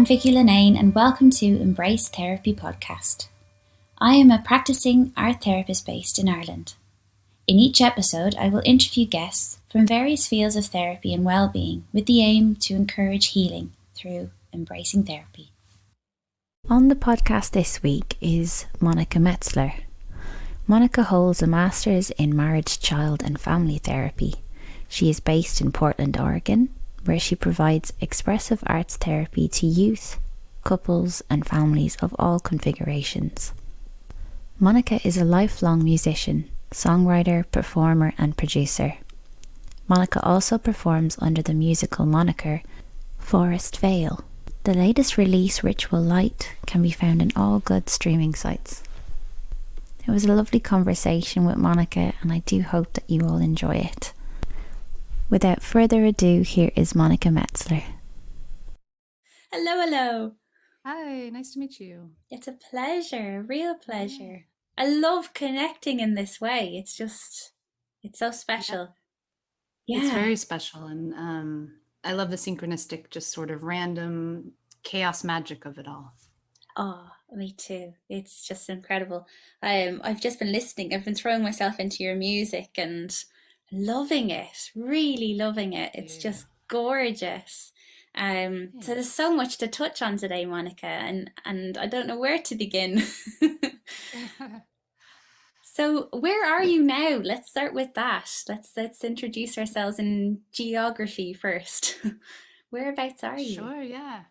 I'm Vicky Linane and welcome to Embrace Therapy podcast. I am a practicing art therapist based in Ireland. In each episode, I will interview guests from various fields of therapy and well-being with the aim to encourage healing through embracing therapy. On the podcast this week is Monica Metzler. Monica holds a master's in marriage, child and family therapy. She is based in Portland, Oregon, where she provides expressive arts therapy to youth, couples and families of all configurations. Monica is a lifelong musician, songwriter, performer and producer. Monica also performs under the musical moniker Forest Vale. The latest release, Ritual Light, can be found in all good streaming sites. It was a lovely conversation with Monica and I do hope that you all enjoy it. Without further ado, here is Monica Metzler. Hello. Hi, nice to meet you. It's a pleasure, a real pleasure. I love connecting in this way. It's so special. Yeah. It's very special, and I love the synchronistic, just sort of random chaos magic of it all. Oh, me too. It's just incredible. I've just been listening. I've been throwing myself into your music and loving it, really loving it. It's just gorgeous. So there's so much to touch on today, Monica, and I don't know where to begin. So where are you now? Let's start with that. Let's introduce ourselves in geography first. Whereabouts are you? Sure, yeah.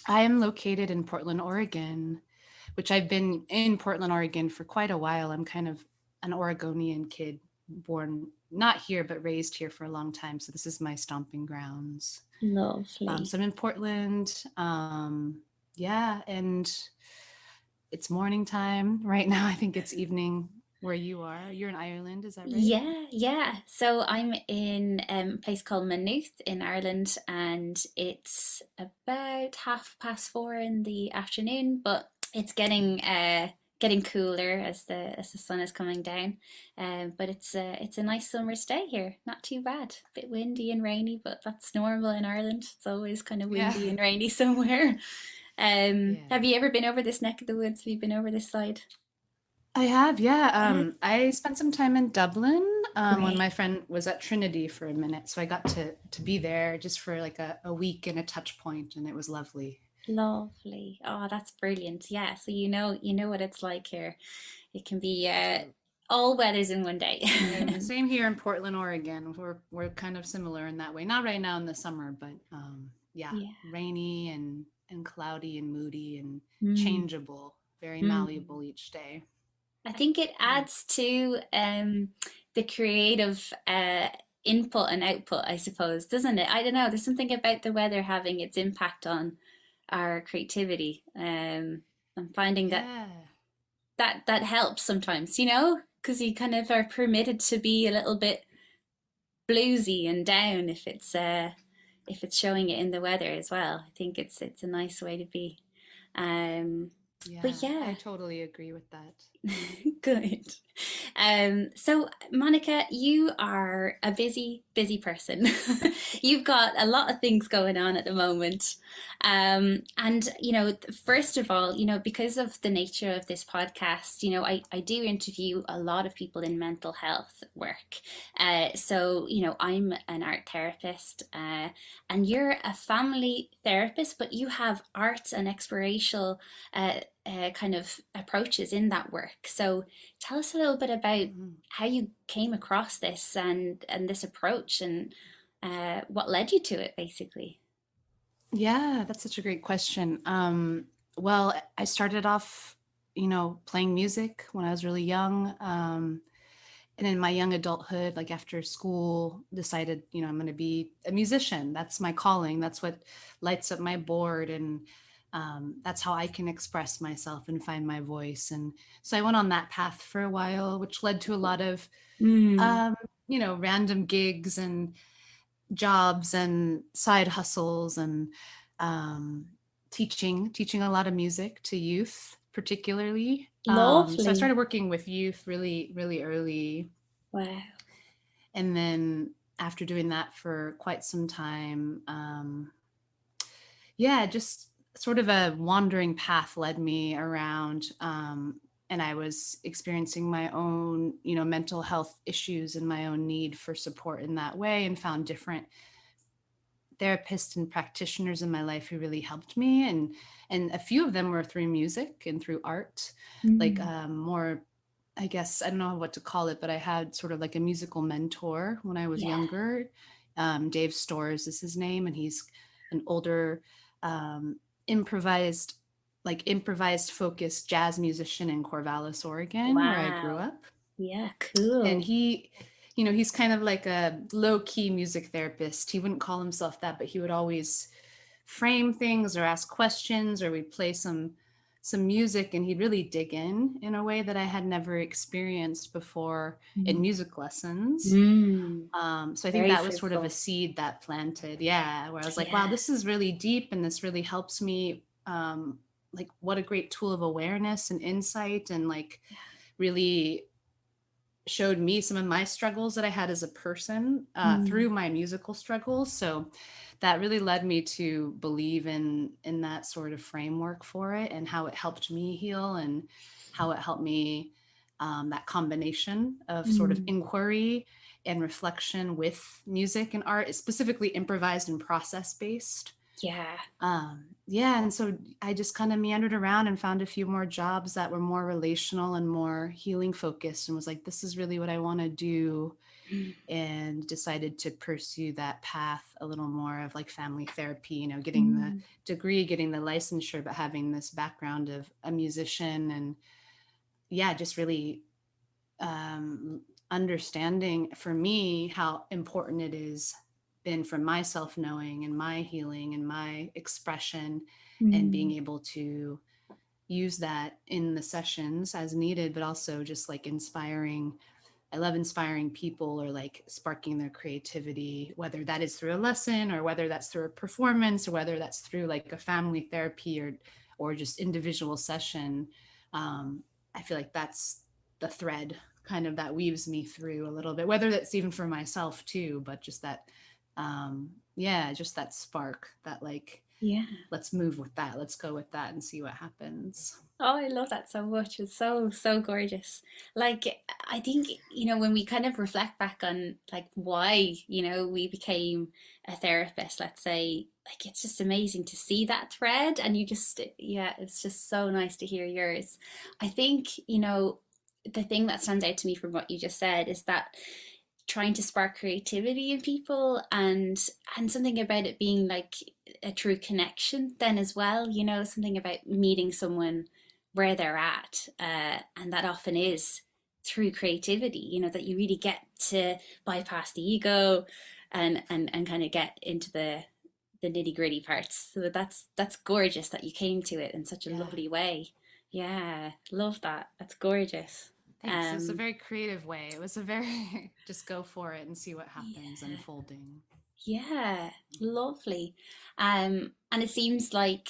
I am located in Portland, Oregon, which I've been in Portland, Oregon for quite a while. I'm kind of an Oregonian kid, born not here, but raised here for a long time. So this is my stomping grounds. Lovely. So I'm in Portland. And it's morning time right now. I think it's evening where you are. You're in Ireland, is that right? Yeah. So I'm in a place called Maynooth in Ireland, and it's about 4:30 in the afternoon, but it's getting cooler as the sun is coming down. But it's a nice summer's day here. Not too bad. A bit windy and rainy, but that's normal in Ireland. It's always kind of windy and rainy somewhere. Have you ever been over this neck of the woods? Have you been over this side? I have, yeah. I spent some time in Dublin when my friend was at Trinity for a minute. So I got to be there just for like a week and a touch point, and it was lovely. Lovely. Oh, that's brilliant. Yeah. So you know what it's like here. It can be all weathers in one day. Same here in Portland, Oregon. We're kind of similar in that way. Not right now in the summer, but rainy and cloudy and moody and changeable, very malleable each day. I think it adds to the creative input and output, I suppose, doesn't it? I don't know. There's something about the weather having its impact on our creativity. I'm finding that helps sometimes, because you kind of are permitted to be a little bit bluesy and down if it's showing it in the weather as well. I think it's a nice way to be. But I totally agree with that. Good. So Monica, you are a busy person. You've got a lot of things going on at the moment. And first of all, because of the nature of this podcast, I do interview a lot of people in mental health work. So I'm an art therapist, and you're a family therapist, but you have arts and experiential kind of approaches in that work. So tell us a little bit about how you came across this and this approach, and what led you to it, basically. Yeah, that's such a great question. Well, I started off, playing music when I was really young. And in my young adulthood, like after school, decided, I'm going to be a musician. That's my calling. That's what lights up my board. And that's how I can express myself and find my voice. And so I went on that path for a while, which led to a lot of, random gigs and jobs and side hustles and teaching a lot of music to youth, particularly. Lovely. So I started working with youth really, really early. Wow. And then after doing that for quite some time, just sort of a wandering path led me around, and I was experiencing my own, mental health issues and my own need for support in that way, and found different therapists and practitioners in my life who really helped me, and a few of them were through music and through art, like more, I guess I don't know what to call it, but I had sort of like a musical mentor when I was Yeah. younger. Dave Storrs is his name, and he's an older improvised improvised focused jazz musician in Corvallis, Oregon, where I grew Wow. up. Yeah, And cool. he's kind of like a low-key music therapist. He wouldn't call himself that, but he would always frame things or ask questions, or we'd play some music, and he'd really dig in a way that I had never experienced before in Mm. music lessons. Mm. So I think Very that was sort of a fruitful. seed that planted, yeah, where I was like, wow, Yeah. this is really deep, and this really helps me. Like, what a great tool of awareness and insight, and like really showed me some of my struggles that I had as a person through Mm. my musical struggles. So that really led me to believe in that sort of framework for it, and how it helped me heal, and how it helped me, that combination of sort of Mm. inquiry and reflection with music and art, specifically improvised and process based. Yeah. Yeah, and so I just kind of meandered around and found a few more jobs that were more relational and more healing focused, and was like, this is really what I want to do, Mm. and decided to pursue that path a little more of like family therapy, getting the Mm. degree, getting the licensure, but having this background of a musician, and yeah, just really understanding for me how important it is been for my self knowing and my healing and my expression, and being Mm. able to use that in the sessions as needed, but also just like inspiring. I love inspiring people, or like sparking their creativity, whether that is through a lesson, or whether that's through a performance, or whether that's through like a family therapy, or just individual session. I feel like that's the thread kind of that weaves me through a little bit, whether that's even for myself too, but just that, yeah, just that spark that like, Yeah. let's move with that, let's go with that and see what happens. Oh, I love that so much. It's so, so gorgeous. Like, I think, when we kind of reflect back on like why, we became a therapist, let's say, like it's just amazing to see that thread. And yeah, it's just so nice to hear yours. I think, the thing that stands out to me from what you just said is that trying to spark creativity in people, and something about it being like a true connection then as well, something about meeting someone where they're at, and that often is through creativity, that you really get to bypass the ego, and kind of get into the nitty gritty parts. So that's gorgeous that you came to it in such a Yeah. lovely way. Yeah, love that. That's gorgeous. Thanks. It was a um very creative way. It was a very just go for it and see what happens, yeah. unfolding. Yeah, lovely. And it seems like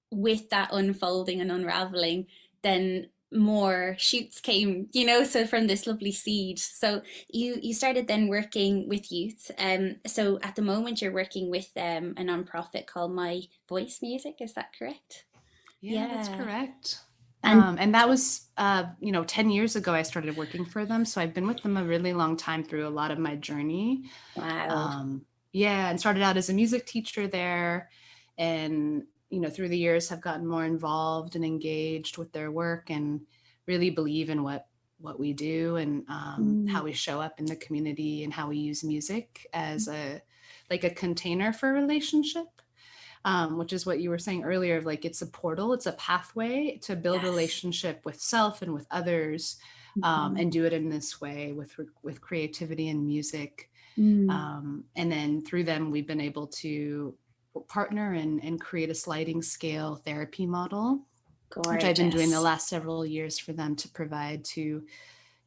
with that unfolding and unraveling, then more shoots came, so from this lovely seed. So you started then working with youth. So at the moment you're working with a nonprofit called My Voice Music, is that correct? Yeah, that's Yeah. correct. And And that was, 10 years ago, I started working for them. So I've been with them a really long time through a lot of my journey. wow. Um, yeah, and started out as a music teacher there. And, through the years have gotten more involved and engaged with their work, and really believe in what we do, and how Mm. we show up in the community, and how we use music as a container for relationship, which is what you were saying earlier, of like, it's a portal, it's a pathway to build Yes. relationship with self and with others, Mhm. and do it in this way with creativity and music. Mm. And then through them, we've been able to partner and create a sliding scale therapy model, which I've been doing the Gorgeous. last several years for them, to provide to,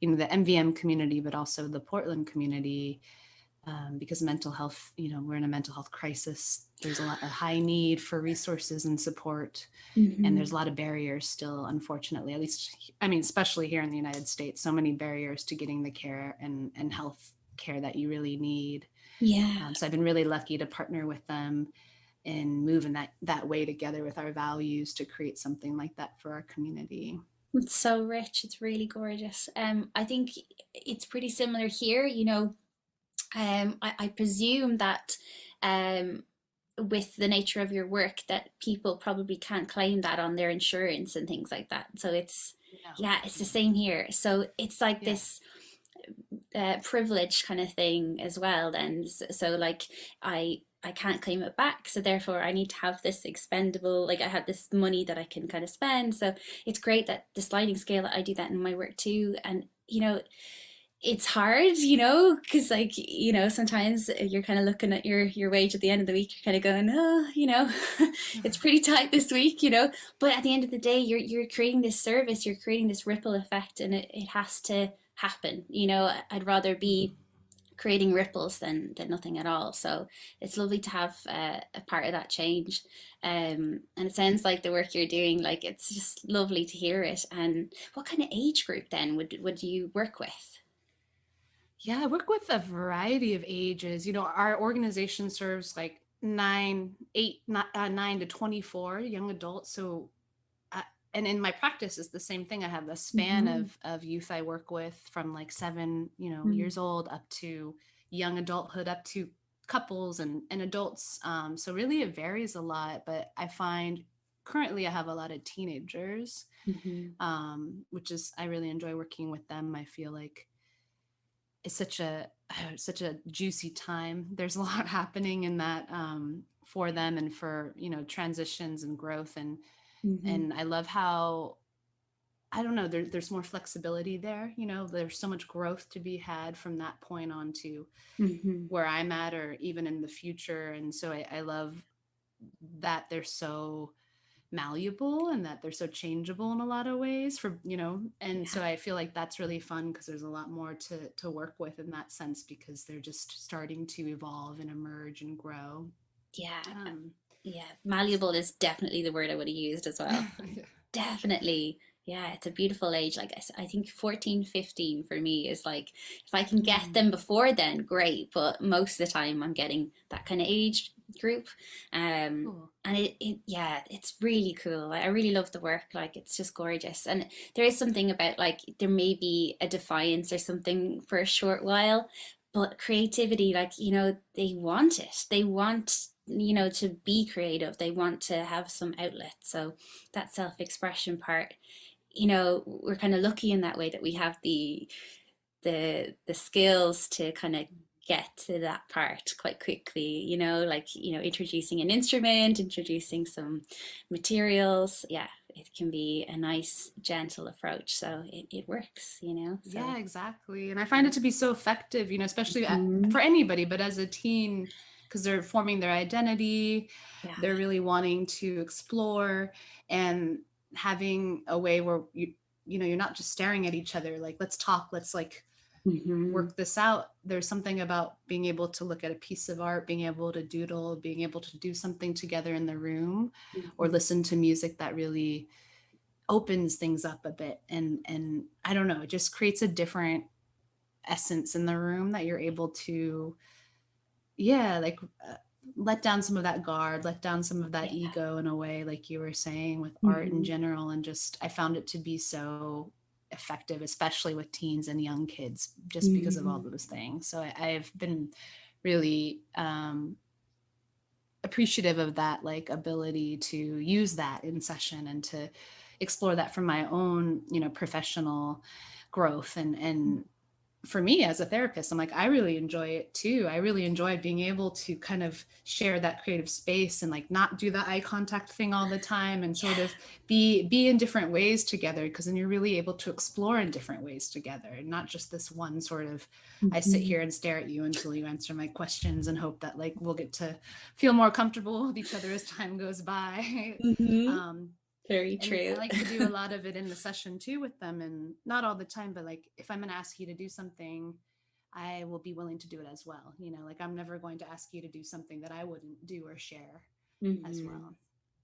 the MVM community, but also the Portland community, because mental health, we're in a mental health crisis. There's a high need for resources and support, and there's Hmm. a lot of barriers still, unfortunately, at least, I mean, especially here in the United States, so many barriers to getting the care and health care that you really need. Yeah. So I've been really lucky to partner with them, and move in that way together with our values to create something like that for our community. It's so rich. It's really gorgeous. I think it's pretty similar here. I presume that with the nature of your work, that people probably can't claim that on their insurance and things like that. So No. it's the same here. So it's like Yeah. this privilege kind of thing as well. Then, so like I can't claim it back, so therefore I need to have this expendable, like I have this money that I can kind of spend. So it's great that the sliding scale, I do that in my work too. And it's hard, because like, sometimes you're kind of looking at your wage at the end of the week, you're kind of going, oh, it's pretty tight this week, but at the end of the day, you're creating this service, you're creating this ripple effect, and it has to happen. I'd rather be creating ripples than nothing at all. So it's lovely to have a part of that change. And it sounds like the work you're doing, like it's just lovely to hear it. And what kind of age group then would you work with? Yeah, I work with a variety of ages. Our organization serves like 9 to 24 young adults. So, and in my practice, it's the same thing. I have a span Mm-hmm. of youth I work with from like 7, Mm-hmm. years old up to young adulthood, up to couples and adults. So really it varies a lot, but I find currently I have a lot of teenagers, Mm-hmm. which is, I really enjoy working with them. I feel like it's such a juicy time. There's a lot happening in that, for them and for, transitions and growth. Mm-hmm. And I love how, I don't know, there's more flexibility there. There's so much growth to be had from that point on to Mm-hmm. where I'm at, or even in the future. And so I love that they're so malleable and that they're so changeable in a lot of ways and Yeah. so I feel like that's really fun because there's a lot more to work with in that sense, because they're just starting to evolve and emerge and grow. Yeah. um Yeah. Malleable is definitely the word I would have used as well. yeah. Definitely. Yeah, it's a beautiful age. Like I think 14, 15 for me is like, if I can get Mm, them before then, great. But most of the time I'm getting that kind of age group. cool. And yeah, it's really cool. Like, I really love the work. Like, it's just gorgeous. And there is something about, like, there may be a defiance or something for a short while, but creativity, like, they want it. They want, to be creative. They want to have some outlet. So that self-expression part, we're kind of lucky in that way that we have the skills to kind of get to that part quite quickly, like, introducing an instrument, introducing some materials. Yeah, it can be a nice gentle approach, so it works, so Yeah, exactly. And I find it to be so effective, especially mhm. for anybody, but as a teen, because they're forming their identity, Yeah. they're really wanting to explore, and having a way where you're not just staring at each other, like, let's talk, let's like Hmm. work this out. There's something about being able to look at a piece of art, being able to doodle, being able to do something together in the room, or Hmm. listen to music that really opens things up a bit. And I don't know, it just creates a different essence in the room that you're able to, yeah, like, let down some of that guard, let down some of that Yeah. ego in a way, like you were saying, with art in Hmm. general. And just, I found it to be so effective, especially with teens and young kids, just because of all Hmm. those things. So I've been really, appreciative of that, like, ability to use that in session and to explore that from my own, professional growth. And for me as a therapist, I'm like, I really enjoy it too. I really enjoy being able to kind of share that creative space and like not do the eye contact thing all the time, and sort of be in different ways together, because then you're really able to explore in different ways together, and not just this one sort of, I sit Hmm. here and stare at you until you answer my questions and hope that like we'll get to feel more comfortable with each other as time goes by. Hmm. um, Very and I true. like to do a lot of it in the session too with them, and not all the time, but like if I'm going to ask you to do something, I will be willing to do it as well. Like, I'm never going to ask you to do something that I wouldn't do or share as Hmm. well.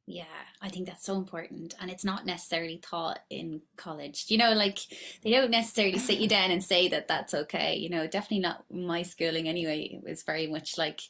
Yeah, I think that's so important. And it's not necessarily taught in college. Like, they don't necessarily sit you down and say that that's okay. Definitely not my schooling anyway. It was very much like,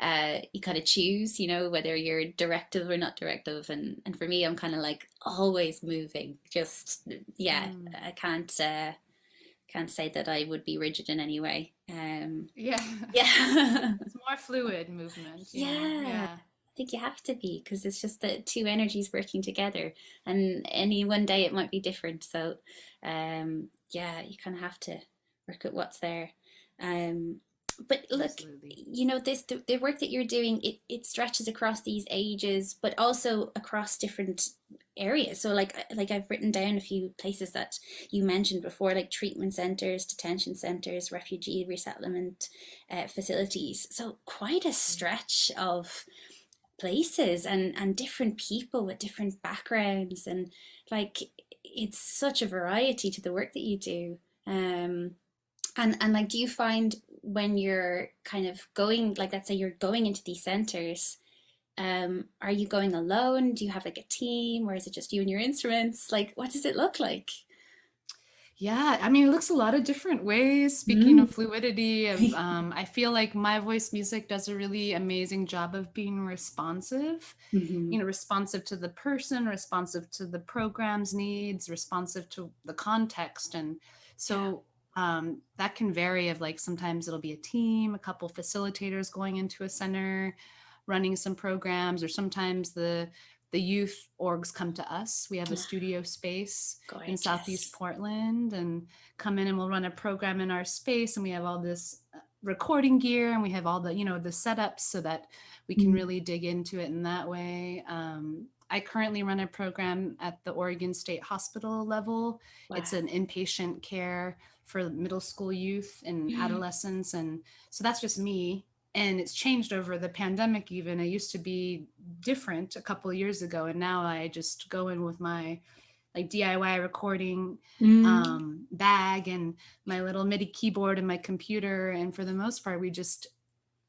you kind of choose, whether you're directive or not directive. And for me, I'm kind of like always moving. Just yeah, Mm. I can't say that I would be rigid in any way. Yeah. Yeah. It's more fluid movement, you know. Yeah. Yeah. I think you have to be because it's just the two energies working together, and any one day it might be different. So, yeah, you kind of have to work at what's there. Um, but look, Absolutely. this the work that you're doing, it stretches across these ages, but also across different areas. So, like I've written down a few places that you mentioned before, like treatment centers, detention centers, refugee resettlement facilities. So, quite a stretch of places and different people with different backgrounds, and like it's such a variety to the work that you do. And like, do you find when you're kind of going, like, let's say you're going into these centers, are you going alone? Do you have like a team, or is it just you and your instruments? Like, what does it look like? Yeah, I mean, it looks a lot of different ways. Speaking Mm. of fluidity, of I feel like my voice music does a really amazing job of being responsive. Hmm. Responsive to the person, responsive to the program's needs, responsive to the context, and Yeah. so that can vary. Of like sometimes it'll be a team, a couple facilitators going into a center, running some programs, or sometimes the youth orgs come to us. We have a studio space in Southeast Gorgeous. Portland and come in and we'll run a program in our space. And we have all this recording gear and we have all the, the setups so that we can Mm. really dig into it in that way. I currently run a program at the Oregon State Hospital level. Wow. It's an inpatient care for middle school youth and adolescents. And so that's just me, and it's changed over the pandemic. Even it used to be different a couple of years ago, and now I just go in with my like DIY recording Mm. bag and my little MIDI keyboard and my computer, and for the most part we just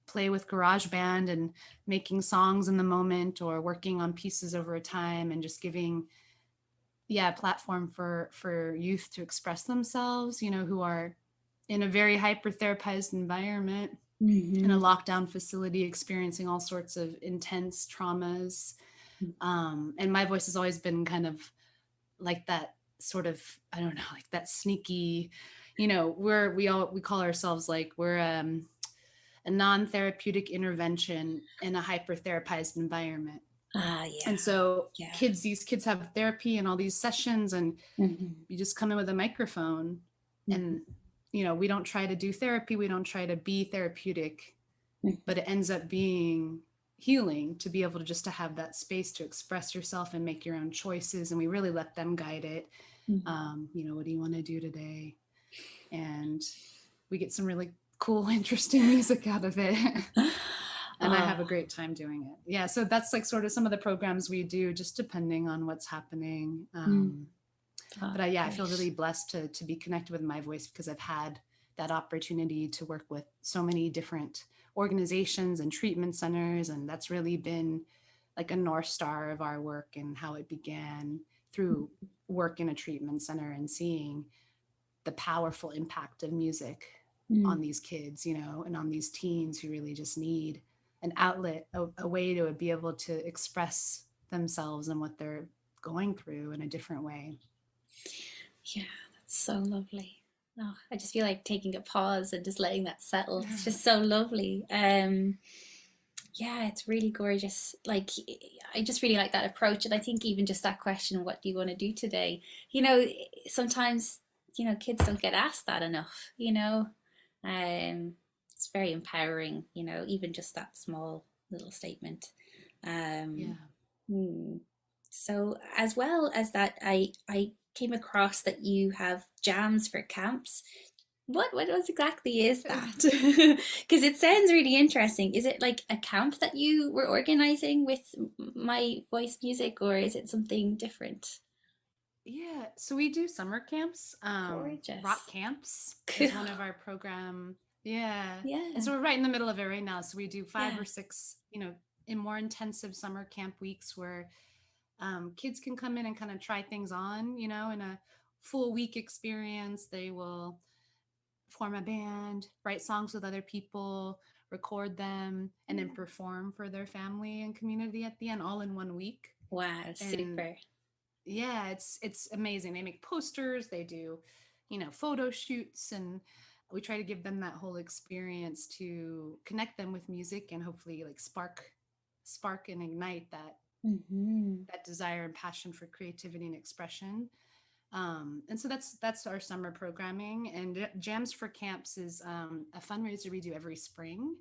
play with GarageBand and making songs in the moment or working on pieces over a time and just giving a platform for youth to express themselves, who are in a very hyper therapized environment in a Hmm. lockdown facility experiencing all sorts of intense traumas. And my voice has always been kind of like that sort of, I don't know, like that sneaky, we call ourselves like we're a non-therapeutic intervention in a hyper-therapized environment. Ah, yeah. And so Yeah. these kids have therapy and all these sessions, and Hmm. you just come in with a microphone and we don't try to do therapy, we don't try to be therapeutic, but it ends up being healing to be able to just to have that space to express yourself and make your own choices, and we really let them guide it. What do you want to do today? And we get some really cool interesting music out of it. And I Oh. have a great time doing it. Yeah, so that's like sort of some of the programs we do, just depending on what's happening. Mm. Oh, But I feel really great. blessed to be connected with my voice because I've had that opportunity to work with so many different organizations and treatment centers, and that's really been like a north star of our work and how it began through work in a treatment center and seeing the powerful impact of music on Mm. these kids, and on these teens who really just need an outlet, a way to be able to express themselves and what they're going through in a different way. Yeah, that's so lovely. Oh, I just feel like taking a pause and just letting that settle. It's just so lovely. Yeah, it's really gorgeous. Like, I just really like that approach. And I think even just that question, what do you want to do today? Sometimes, kids don't get asked that enough. Um, it's very empowering, even just that small little statement. Um, Yeah. hmm. So as well as that, I came across that you have jams for camps. What exactly is that? Because it sounds really interesting. Is it like a camp that you were organizing with my voice music, or is it something different? Yeah, so we do summer camps. Rock Gorgeous. camps Cool. is one of our program. Yeah. And Yeah. so we're right in the middle of it right now. So we do five Yeah. or six, in more intensive summer camp weeks where kids can come in and kind of try things on, in a full week experience. They will form a band, write songs with other people, record them, and then perform for their family and community at the end, all in 1 week. Wow, And super. yeah, it's amazing. They make posters, they do, photo shoots, and we try to give them that whole experience to connect them with music and hopefully like spark and ignite Mm-hmm. that desire and passion for creativity and expression. And so that's our summer programming. And Jams for Camps is a fundraiser we do every spring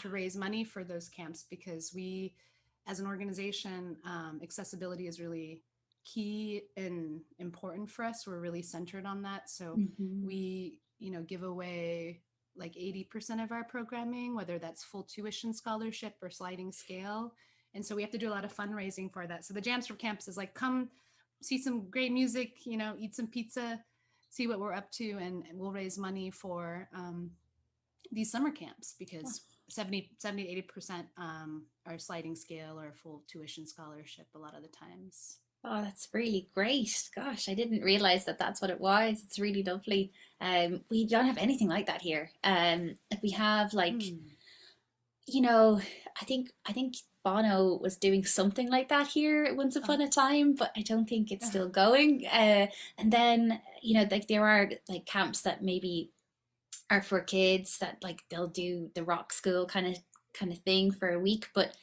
to Ah, raise money for those camps, because we, as an organization, accessibility is really key and important for us. We're really centered on that. So mm-hmm. we, give away like 80% of our programming, whether that's full tuition scholarship or sliding scale. And so we have to do a lot of fundraising for that. So the Jams for Camps is like, come see some great music, eat some pizza, see what we're up to, and we'll raise money for these summer camps, because 80% are sliding scale or full tuition scholarship a lot of the times. Oh, that's really great. Gosh, I didn't realize that that's what it was. It's really lovely. We don't have anything like that here. We have like, Mm. you know, I think Bono was doing something like that here once Oh, upon a time, but I don't think it's uh, still going. And then, like there are like camps that maybe are for kids that like they'll do the rock school kind of thing for a week, but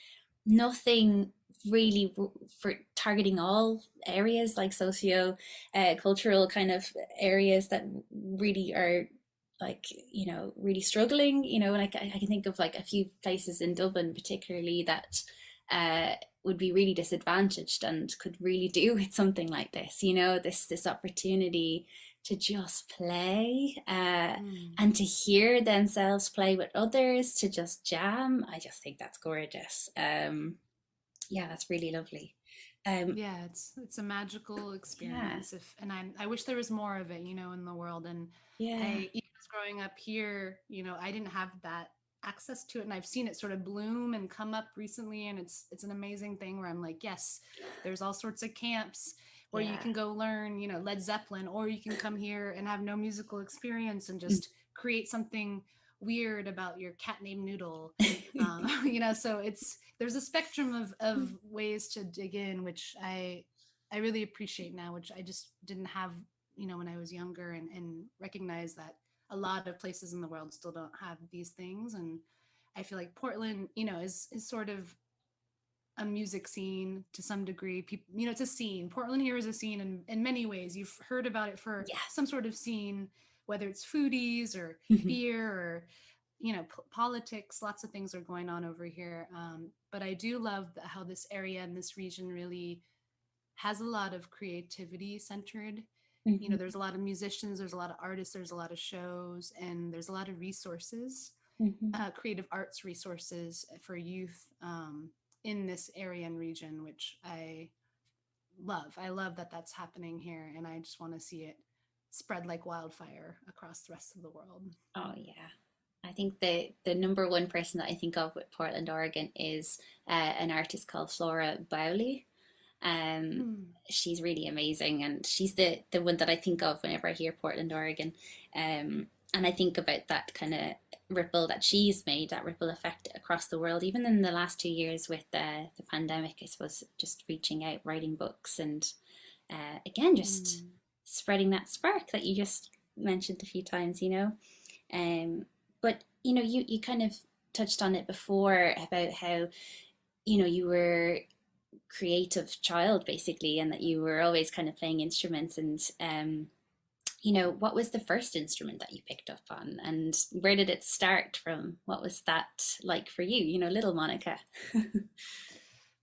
nothing really for targeting all areas like socio cultural kind of areas that really are like really struggling, and I can think of like a few places in Dublin particularly that would be really disadvantaged and could really do with something like this, this opportunity to just play, mm. and to hear themselves play with others, to just jam. I just think that's gorgeous. Yeah, that's really lovely. um Yeah, it's a magical yeah, experience. If and I wish there was more of it, in the world. And yeah, I, even as growing up here, I didn't have that access to it, and I've seen it sort of bloom and come up recently, and it's an amazing thing where I'm like, yes, there's all sorts of camps where you yeah. can go learn, Led Zeppelin, or you can come here and have no musical experience and Mm. just create something weird about your cat named Noodle. So there's a spectrum of ways to dig in, which I really appreciate now, which I just didn't have, when I was younger, and recognize that a lot of places in the world still don't have these things. And I feel like Portland, is sort of a music scene to some degree. People, it's a scene. Portland here is a scene in many ways. You've heard about it for Yeah. some sort of scene, whether it's foodies or beer or politics. Lots of things are going on over here. But I do love how this area and this region really has a lot of creativity centered. Mhm, There's a lot of musicians, there's a lot of artists, there's a lot of shows, and there's a lot of resources, mhm. creative arts resources for youth, in this area and region, which I love. I love that that's happening here, and I just want to see it spread like wildfire across the rest of the world. Oh yeah. I think the number one person that I think of with Portland, Oregon is an artist called Flora Bowley. Um, Hmm. she's really amazing, and she's the one that I think of whenever I hear Portland, Oregon. And I think about that kind of ripple that she's made, that ripple effect across the world, even in the last 2 years with the pandemic. I suppose just reaching out, writing books, and again, just Hmm. spreading that spark that you just mentioned a few times. But you kind of touched on it before about how you were creative child basically, and that you were always kind of playing instruments. And what was the first instrument that you picked up on, and where did it start from? What was that like for you, little Monica?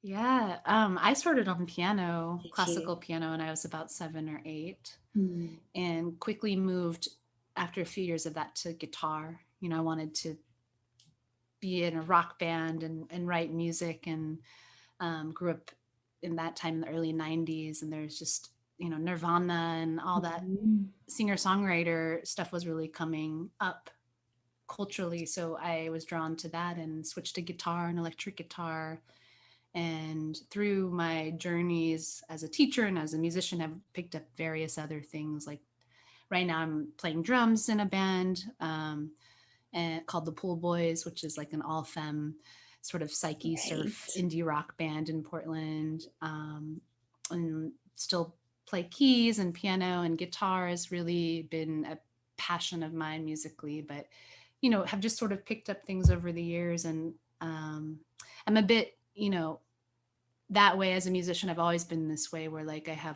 Yeah, I started on piano, Did you? classical piano, when I was about 7 or 8, Hmm. and quickly moved after a few years of that to guitar. I wanted to be in a rock band and write music, and grew up in that time in the early 90s, and there's just, Nirvana and all that Mhm. singer songwriter stuff was really coming up culturally. So I was drawn to that and switched to guitar and electric guitar. And through my journeys as a teacher and as a musician, I've picked up various other things. Like right now I'm playing drums in a band, and called the Pool Boys, which is like an all femme sort of psyche surf Great. indie rock band in Portland. And still play keys and piano, and guitar has really been a passion of mine musically, but have just sort of picked up things over the years. And I'm a bit, that way as a musician. I've always been this way where like I wear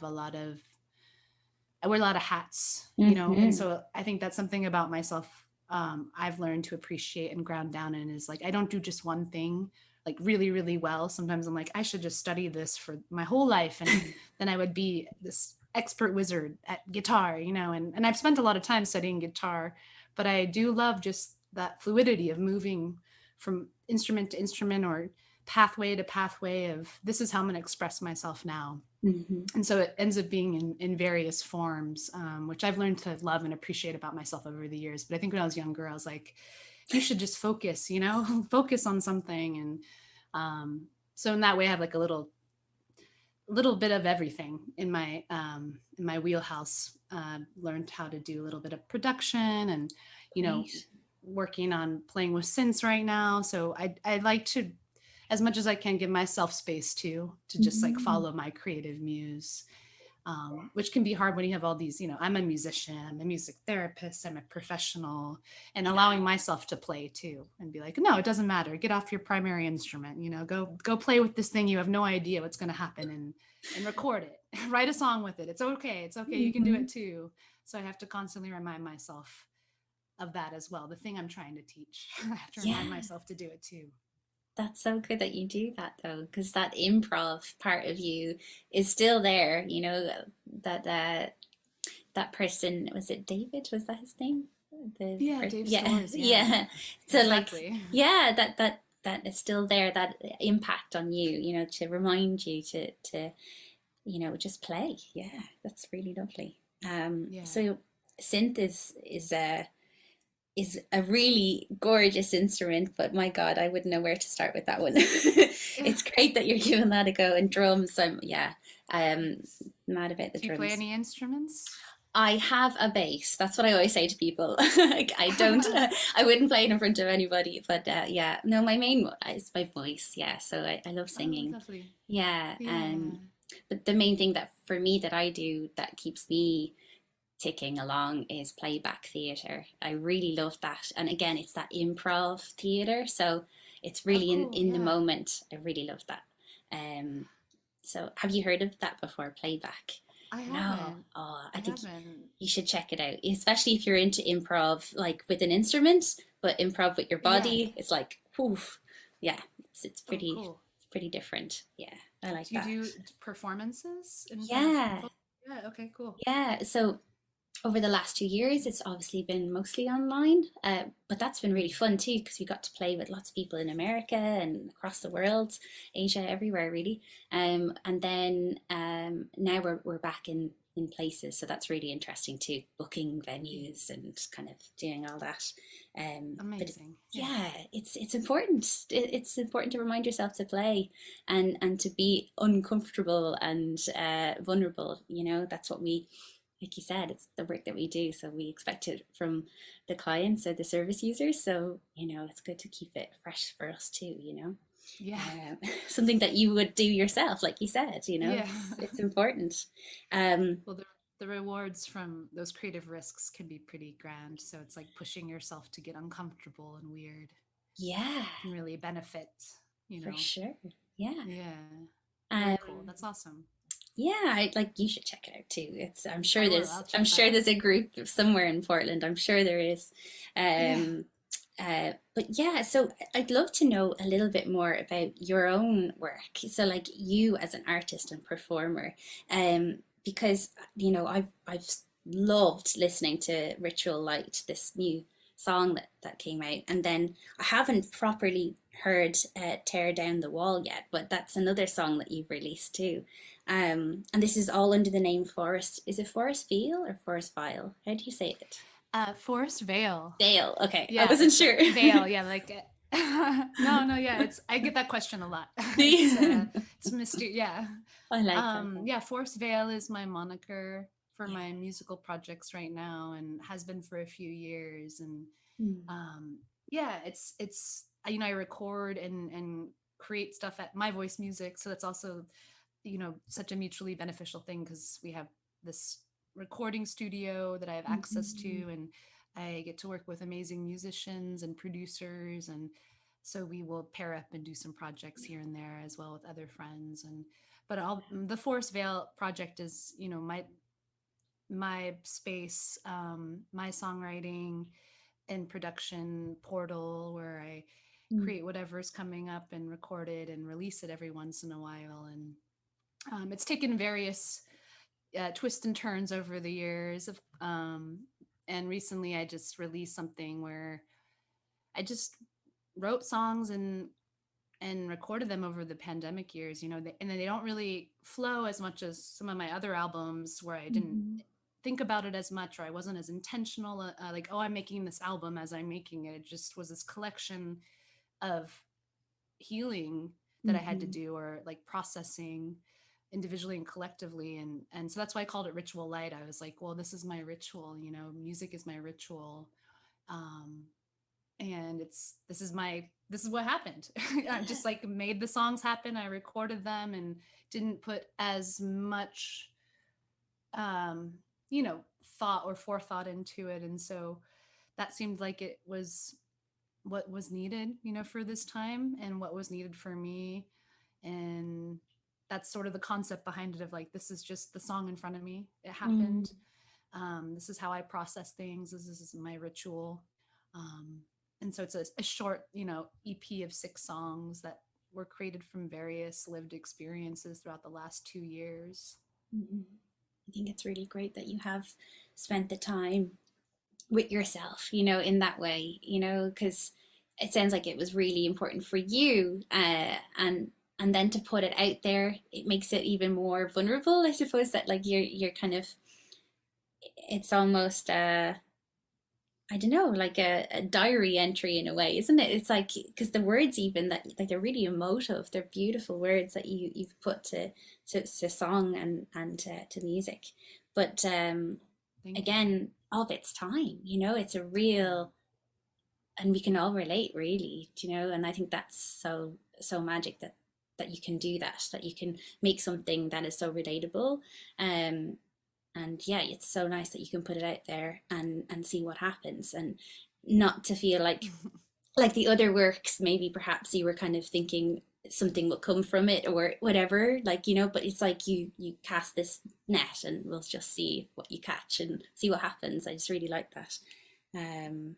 a lot of hats, and so I think that's something about myself I've learned to appreciate and ground down in, is like I don't do just one thing like really, really well. Sometimes I'm like, I should just study this for my whole life, and then I would be this expert wizard at guitar, and I've spent a lot of time studying guitar, but I do love just that fluidity of moving from instrument to instrument or pathway to pathway of this is how I'm going to express myself now. And so it ends up being in various forms, which I've learned to love and appreciate about myself over the years. But I think when I was younger, I was like, you should just focus, focus on something. And so in that way, I have like a little bit of everything in my wheelhouse. Learned how to do a little bit of production and, Great. working on playing with synths right now. So I like to, as much as I can, give myself space to just like follow my creative muse, which can be hard when you have all these, I'm a musician, I'm a music therapist, I'm a professional, and allowing myself to play too, and be like, no, it doesn't matter. Get off your primary instrument, go play with this thing. You have no idea what's going to happen, and record it, write a song with it. It's okay. You can do it too. So I have to constantly remind myself of that as well. The thing I'm trying to teach, I have to remind myself to do it too. That's so good that you do that though, because that improv part of you is still there. That that person, was it David? Was that his name? Dave Yeah, Stores. Yeah. So exactly. like, yeah, that is still there. That impact on you. To remind you to just play. Yeah, that's really lovely. So synth is a really gorgeous instrument, but my God, I wouldn't know where to start with that one. It's great that you're giving that a go. And drums, I'm mad about the Do you drums. play any instruments? I have a bass. That's what I always say to people. Like, I don't, I wouldn't play it in front of anybody, but yeah, no, my main is my voice. Yeah, so I love singing. Oh, lovely. Yeah, but the main thing that for me that I do that keeps me ticking along is playback theatre. I really love that. And again, it's that improv theatre. So it's really in the moment. I really love that. So have you heard of that before, playback? I No. haven't. I think you should check it out, especially if you're into improv, like with an instrument, but improv with your body. It's like, poof. Yeah, it's pretty, cool. It's pretty different. Yeah, I like that. Do you do performances? Yeah. Yeah. Okay. Cool. Yeah. So over the last 2 years, it's obviously been mostly online, but that's been really fun too because we got to play with lots of people in America and across the world, Asia, everywhere really. And then now we're back in places, so that's really interesting too, booking venues and kind of doing all that. Amazing. Yeah, it's important. It's important to remind yourself to play and to be uncomfortable and vulnerable. That's what we, like you said, it's the work that we do, so we expect it from the clients or the service users. So it's good to keep it fresh for us too. Something that you would do yourself, like you said. It's important. Well, the rewards from those creative risks can be pretty grand. So it's like pushing yourself to get uncomfortable and weird. Yeah, can really benefit. For sure. Yeah. Very cool. That's awesome. Yeah, you should check it out too. I'm sure there's a group somewhere in Portland. I'm sure there is. But yeah, so I'd love to know a little bit more about your own work. So like you as an artist and performer, because I've loved listening to Ritual Light, this new song that came out, and then I haven't properly heard Tear Down the Wall yet, but that's another song that you've released too. And this is all under the name Forest. Is it Forest Veil or Forest Vile? How do you say it? Forest Veil. Veil. Okay. Yeah, I wasn't sure. Veil. Yeah. Like, no. Yeah. I get that question a lot. It's mysterious. Yeah. I like that. Yeah. Forest Veil is my moniker. for Yeah. my musical projects right now, and has been for a few years. And Mm. yeah, it's I record and create stuff at My Voice Music, so that's also such a mutually beneficial thing, because we have this recording studio that I have access Mm-hmm. to, and I get to work with amazing musicians and producers. And so we will pair up and do some projects here and there, as well with other friends. And but the Forest Vale project is my space, my songwriting and production portal, where I Mm. create whatever's coming up and record it and release it every once in a while. And it's taken various twists and turns over the years and recently I just released something where I just wrote songs and recorded them over the pandemic years, and then they don't really flow as much as some of my other albums, where I didn't Mm-hmm. think about it as much, or I wasn't as intentional, like, oh, I'm making this album as I'm making it. It just was this collection of healing that I had to Mm-hmm. do, or like processing individually and collectively. And so that's why I called it Ritual Light. I was like, well, this is my ritual, music is my ritual. Um, and this is what happened. I just like made the songs happen. I recorded them and didn't put as much um, thought or forethought into it. And so that seemed like it was what was needed, for this time, and what was needed for me. And that's sort of the concept behind it, of like, this is just the song in front of me. It Mm. happened. This is how I process things. This is my ritual. Um, and so it's a short, EP of 6 songs that were created from various lived experiences throughout the last 2 years. Mm-hmm. I think it's really great that you have spent the time with yourself, in that way, because it sounds like it was really important for you, and then to put it out there, it makes it even more vulnerable, I suppose, that like you're kind of, it's almost I don't know, like a diary entry in a way, isn't it? It's like, because the words, even that, like, they're really emotive. They're beautiful words that you've put to song and to music. But Thank you. again, of its time, it's a Yeah. real, and we can all relate, really, and I think that's so magic that you can do that you can make something that is so relatable. um and yeah, it's so nice that you can put it out there and see what happens, and not to feel like the other works, maybe perhaps you were kind of thinking something will come from it or whatever, like, but it's like you cast this net and we'll just see what you catch and see what happens. I just really like that. um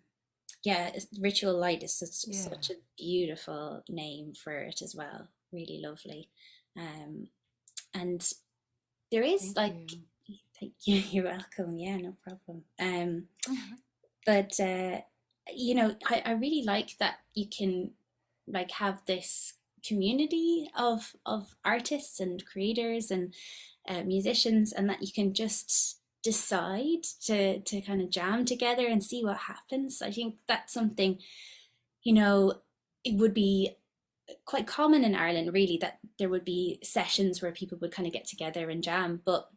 yeah, Ritual Light is Yeah. such a beautiful name for it as well, really lovely. um and there is Thank like, you. thank you, you're welcome, yeah, no problem. But I really like that you can like have this community of artists and creators and musicians, and that you can just decide to kind of jam together and see what happens. I think that's something, it would be quite common in Ireland, really, that there would be sessions where people would kind of get together and jam. But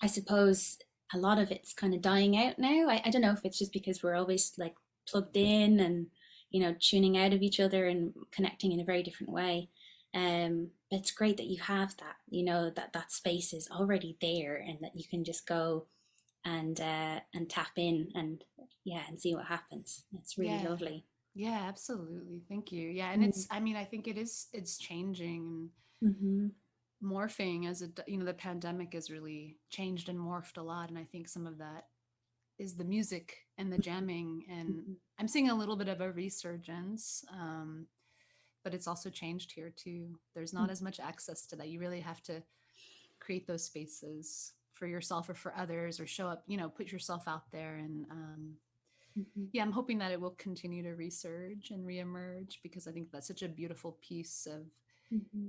I suppose a lot of it's kind of dying out now. I don't know if it's just because we're always like plugged in and, tuning out of each other and connecting in a very different way. But it's great that you have that, that space is already there, and that you can just go and tap in and, yeah, and see what happens. It's really Yeah. lovely. Yeah, absolutely. Thank you. Yeah, and Mm. I mean, I think it's changing Mm-hmm. and morphing as the pandemic has really changed and morphed a lot, and I think some of that is the music and the jamming, and Mm-hmm. I'm seeing a little bit of a resurgence. But it's also changed here too. There's not as much access to that. You really have to create those spaces for yourself or for others, or show up, put yourself out there. And Mm-hmm. yeah, I'm hoping that it will continue to resurge and reemerge, because I think that's such a beautiful piece of Mm-hmm.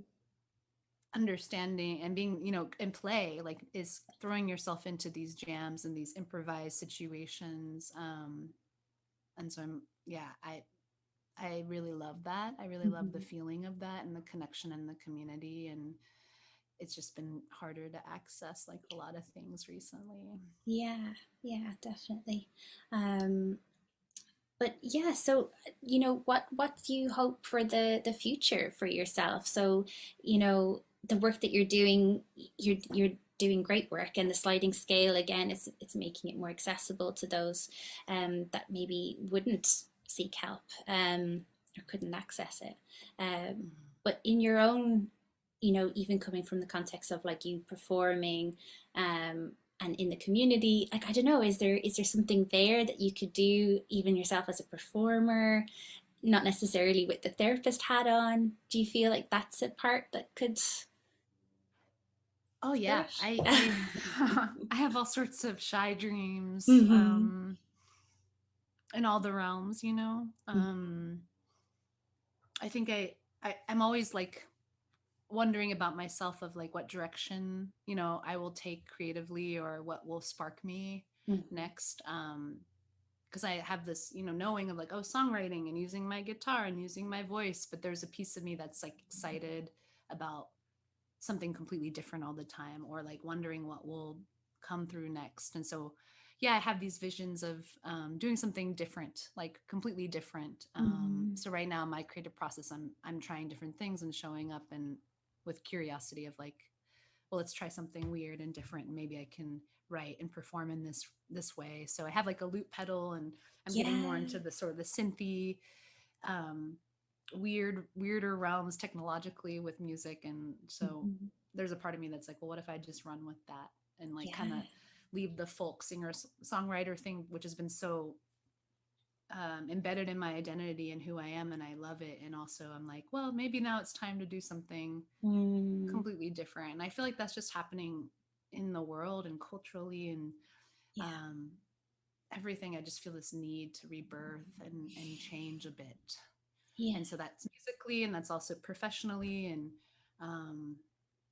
understanding and being, in play, like, is throwing yourself into these jams and these improvised situations. And so yeah, I really love that. I really love the Mm-hmm. feeling of that, and the connection and the community. And it's just been harder to access like a lot of things recently. Yeah, yeah, definitely. Um, but yeah, so what do you hope for the future for yourself? So, the work that you're doing great work, and the sliding scale again, it's making it more accessible to those that maybe wouldn't seek help or couldn't access it. Um, Mhm. but in your own, even coming from the context of like you performing, and in the community, like I don't know, is there something there that you could do even yourself as a performer, not necessarily with the therapist hat on? Do you feel like that's a part that could Oh yeah, flourish? I I have all sorts of shy dreams, Mm-hmm. in all the realms, you know. I think I'm always like wondering about myself of like what direction, you know, I will take creatively or what will spark me Mm-hmm. next. Because I have this, you know, knowing of like, oh, songwriting and using my guitar and using my voice, but there's a piece of me that's like excited about something completely different all the time, or like wondering what will come through next. And so yeah, I have these visions of doing something different, like completely different. Mm-hmm. So right now my creative process, I'm trying different things and showing up and with curiosity of like, well, let's try something weird and different, and maybe I can write and perform in this way. So I have like a loop pedal, and I'm getting more Yeah. into the sort of the synthy, um, weirder realms technologically with music. And so Mm-hmm. there's a part of me that's like, well, what if I just run with that and like kind of Yeah. leave the folk singer songwriter thing, which has been so embedded in my identity and who I am, and I love it. And also I'm like, well, maybe now it's time to do something Mm. completely different. And I feel like that's just happening in the world and culturally, and Yeah. um, everything. I just feel this need to rebirth and change a bit. Yeah. And so that's musically, and that's also professionally. And um,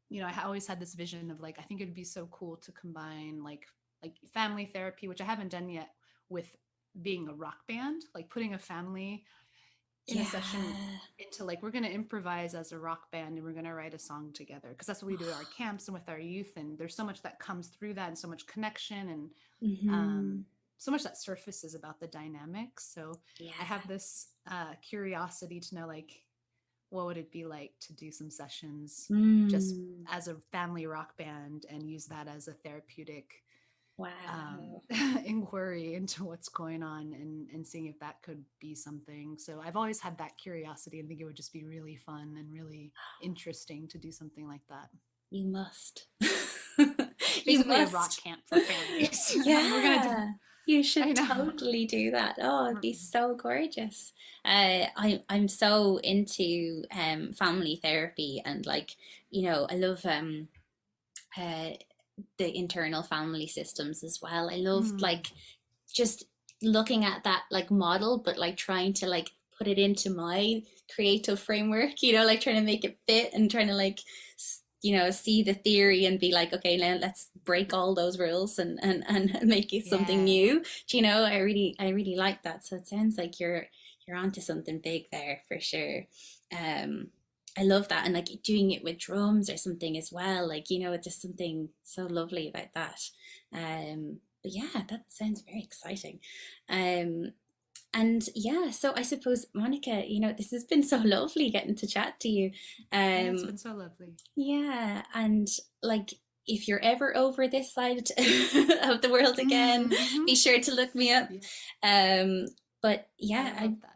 you know, I always had this vision of like, I think it'd be so cool to combine like family therapy, which I haven't done yet, with being a rock band, like putting a family in a session Yeah. into like, we're going to improvise as a rock band and we're going to write a song together, because that's what we do at our camps and with our youth. And there's so much that comes through that, and so much connection, and Mm-hmm. so much that surfaces about the dynamics. So I Yeah. have this curiosity to know like, what would it be like to do some sessions just Mm. as a family rock band and use that as a therapeutic Wow. inquiry into what's going on, and seeing if that could be something. So I've always had that curiosity and think it would just be really fun and really interesting to do something like that. You must. You Basically a rock must. camp for families. We're gonna do. Yeah, you I should know. totally do that. Oh, it'd be so gorgeous. I'm so into family therapy, and like, I love uh the internal family systems as well. I love Mm, like just looking at that like model, but like trying to like put it into my creative framework, like trying to make it fit, and trying to like see the theory and be like, okay, now let's break all those rules and make it something yeah. new. I really like that. So it sounds like you're onto something big there for sure. um I love that, and like doing it with drums or something as well, like it's just something so lovely about that. But yeah, that sounds very exciting. Um, and yeah, so I suppose, Monica, this has been so lovely getting to chat to you. Yeah, it's Um, been so lovely. yeah, and like if you're ever over this side of the world again, Mm-hmm. be sure to look me up. Yeah, Um, but I yeah, would love that.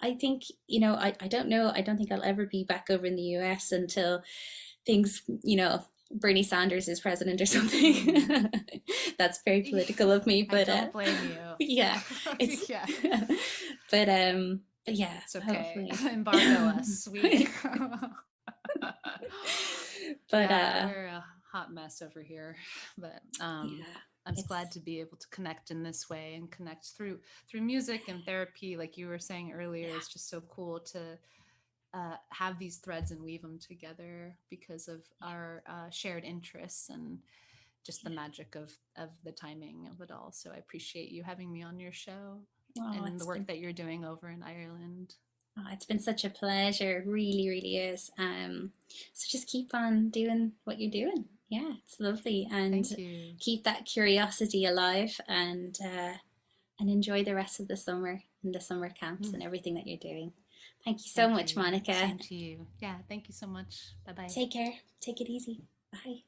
I think, I don't know, I don't think I'll ever be back over in the US until things, Bernie Sanders is president or something. Mm. That's very political of me, I but don't blame you. yeah, it's Yeah, but yeah, it's okay. hopefully. Embargo us. We. But Yeah, we're a hot mess over here, but yeah, I'm just glad it's to be able to connect in this way and connect through music and therapy, like you were saying earlier. yeah, It's just so cool to have these threads and weave them together because of our shared interests and just the magic of the timing of it all. So I appreciate you having me on your show oh, and the it's work been that you're doing over in Ireland. Oh, it's been such a pleasure. It really, really is. So just keep on doing what you're doing. Yeah, it's lovely. And Thank you. keep that curiosity alive, and enjoy the rest of the summer and the summer camps Mm, and everything that you're doing. Thank you so thank much, you. Monica. Same to you. Yeah, thank you so much. Bye bye. Take care. Take it easy. Bye.